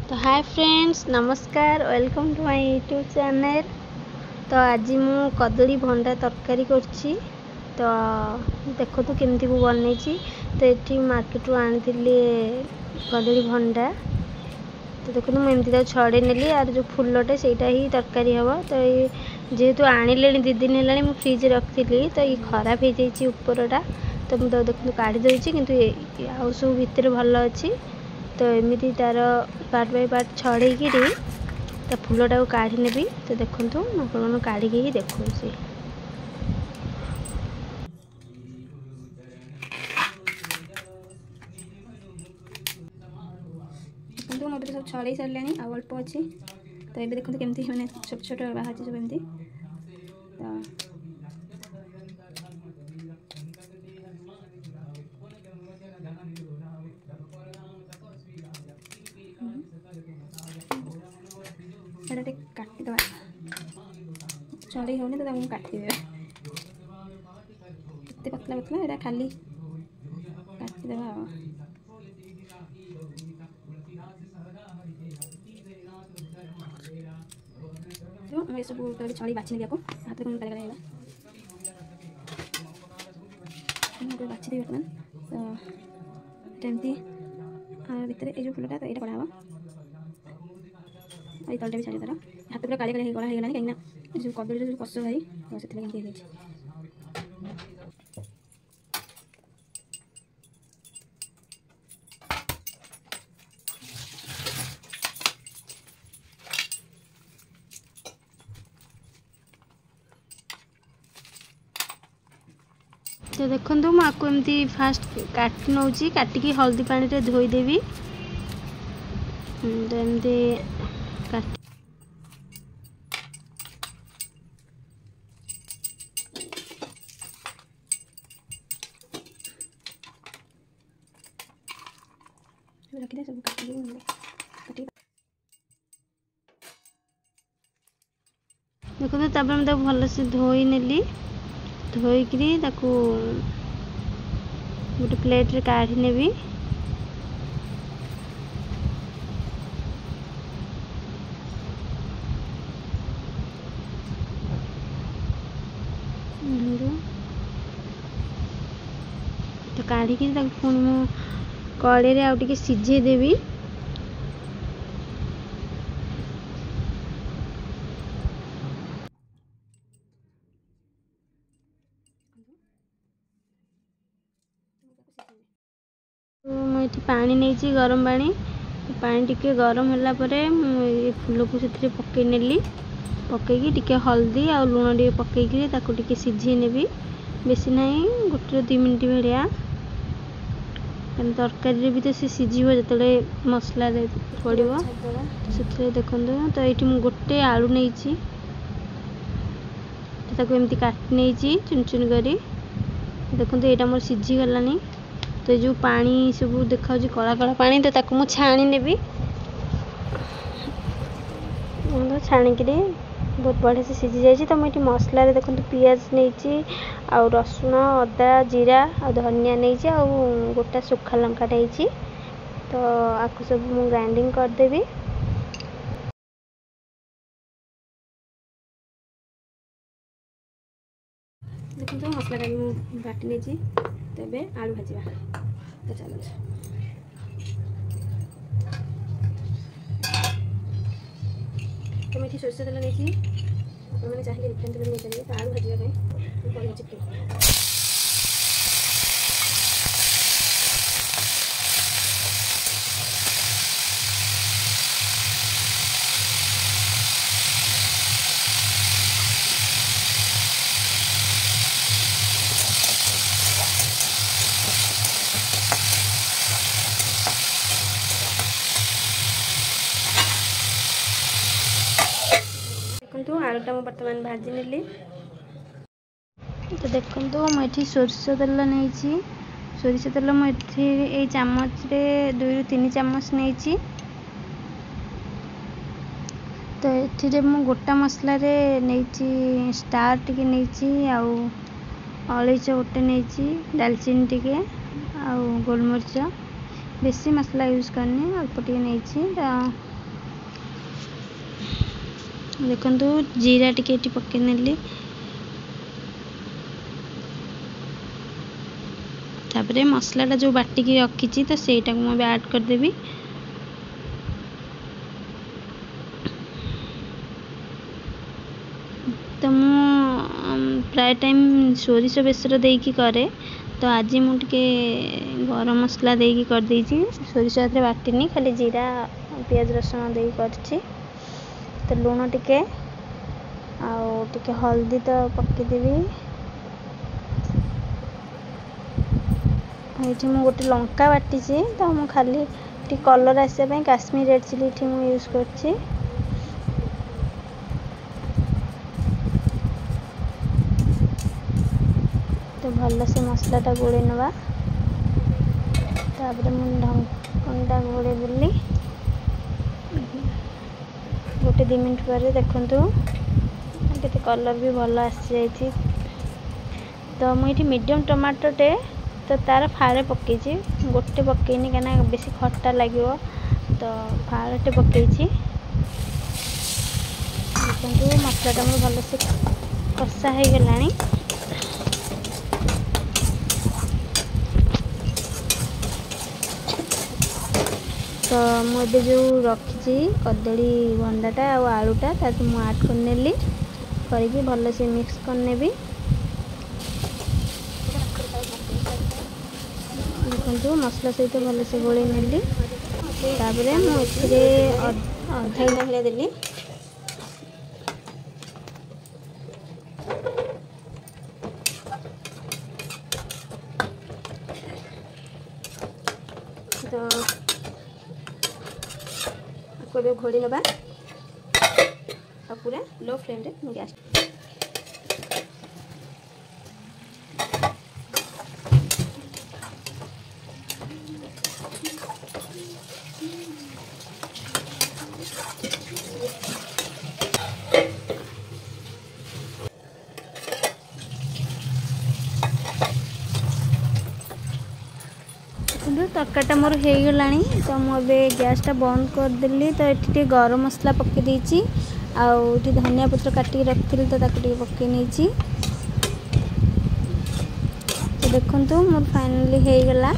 तो hi friends, नमस्कार, welcome to my YouTube channel. तो आज मु कदली भंडा तरकारी करछि। तो देखो तो केमती को बनै छी। तो ये मार्केट रू आनी कदली भंडा। तो देखो तो मुझे छड़े नेली आर जो फुलटे सेटा ही तरकारी हम। तो ये जेहेतु आनिले 2 दिन है मुझे फ्रिज रखी। तो ये खराब हो जाइए उपरटा। तो मुझे देखो काढ़ी दूसरी कि आउ सब भितर भल अच्छी। तो एमती तार पार्ट बाय पार्ट छड़ेकि तो फुलटा को काढ़ी नेबी। तो देखो आप काढ़ी ही देखो देखो मोटे सब छड़े सारे अल्प अच्छी। तो ये देखो केमती मैंने छोट छोट बाहर सब एमती। तो काटिदे छड़े होनी तो काटिदे एत पतला पतला यहाँ खाली काटिदे। तो मैं सब छड़ी बाछी नेबी हाथ में काले काले बाछी देवी बर्तमान। तो एमती भितर ये जो फुलटा तो ये कड़ा हम ये तलटा भी छाड़ी तार हाथ पूरा काले काले गला होगा कहीं जो कदली जो कष भाई तो से तो देखो मुझे फास्ट काट नौ काटिकी हल्दी पानी रे धोईदेवी। तो एमती काट रखी सब काटी देखो तो मुझे भल से धोई नेली। धोईकरी गोटे प्लेट रे काढ़ी नेबी। तो काढ़ी पुणी मु कड़े आउ टिके सिझे देवी। तो मुझे पानी नहीं गरम पानी। पानी टिके गरम होला परे ये फूल को से पकई नेली। पकईकी टिके हल्दी आ लुण टे पकईकी ताको टिके सिझे नेबी। बेसी नहीं 1-2 मिनट भाया तरकारी भी तो सी सिझे जो मसला पड़ो से देखो। तो ये गोटे आलू नहीं एमती काटी नहीं चुन चुन करी। देखो यहाँ मोर सिझी गलानी। तो जो पानी सब देखा कला कला पानी तो ताकू मु छाणी नेबी। छाणिक बहुत बढ़िया से सिझी जाइए। तो मुझे मसला देखो पियाज नहीं आउ रसुण अदा जीरा आ धनिया नहीं आ गोटा सुखा लंका नहीं। तो आपको सब मु ग्राइंडिंग करदेवी। देखो तो मसला बाटी नहीं। तो ये आलू भाजा। तो चलो तो मैं सोरष तेल नहीं मैंने चाहिए रिफाइन तेल नहीं पारे। तो आलू भाजा चिकेन आलूटा मुझे बर्तमान भाजी नेली। तो देखो मुझे सोरष तेल नहीं सोरष तेल मुझे चामच 2-3 चामच नहीं। तो ये गोटा मसला नहीं स्टार टिके नहीं आउ अलैच गोटे नहीं डालचीनी टिके आउ गोलमरीच बेसी मसला यूज करनी अल्प टिके नहीं। देखंतु जीरा टिके एटी पके नेली तापरे मसलाटा जो बाटिकी रखी तो सेटा को मैं ऐड कर देबी। तो मु प्राय टाइम सोरिष बेसर देकी करे तो आज मुझे गरम मसला देकी कर देइछि। सोरिष हाथ बाटिनी खाली जीरा पियाज रसुण दे करछि। तो लूण टिके आउ टिके हल्दी तो पकेदेवी। ये मु गोटे लंका बाटी तो मु खाली टी कलर आसापी काश्मीर रेड चिली ये मु यूज करछि। तो भल से मसलाटा गोड़े नवा तापर मु ढक्कनटा गोड़े देली गोटे 2 मिनट पर देखंतु केते कलर भी भल आसी जाइछि। तो मुझे मीडियम टमाटो टे तो तार फाड़े पकईछि गोटे पकईनी क्या बेसी खट्टा लगे तो फाड़े पकईछि। देखो मसलाटा मोर भल से कषा हो गलानी। तो मुझे जो रखी कदली भंडाटा और आलूटा मुझे ऐड करनेली करके भल से मिक्स करनेबी। देखो मसला सहित भल से गोले नेली तापरे मुझे अधा गिला भाई देली। तो घोड़ी नवा पूरा लो फ्लेम रे गैस। तरकारीटा मोर हो गला तो मुझे गैसटा बंद करदेली। तो ये गरम मसला पकई देछि आउ धनिया पत्र काटिकी रखी तो पकई नहीं। तो देखो मोर फाइनली हो गला।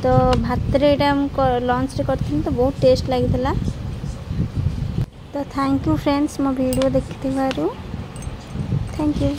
तो भात रे लंच रे करथिन तो बहुत टेस्ट लगी। तो थैंक यू फ्रेंड्स मो वीडियो देखि थैंक यू।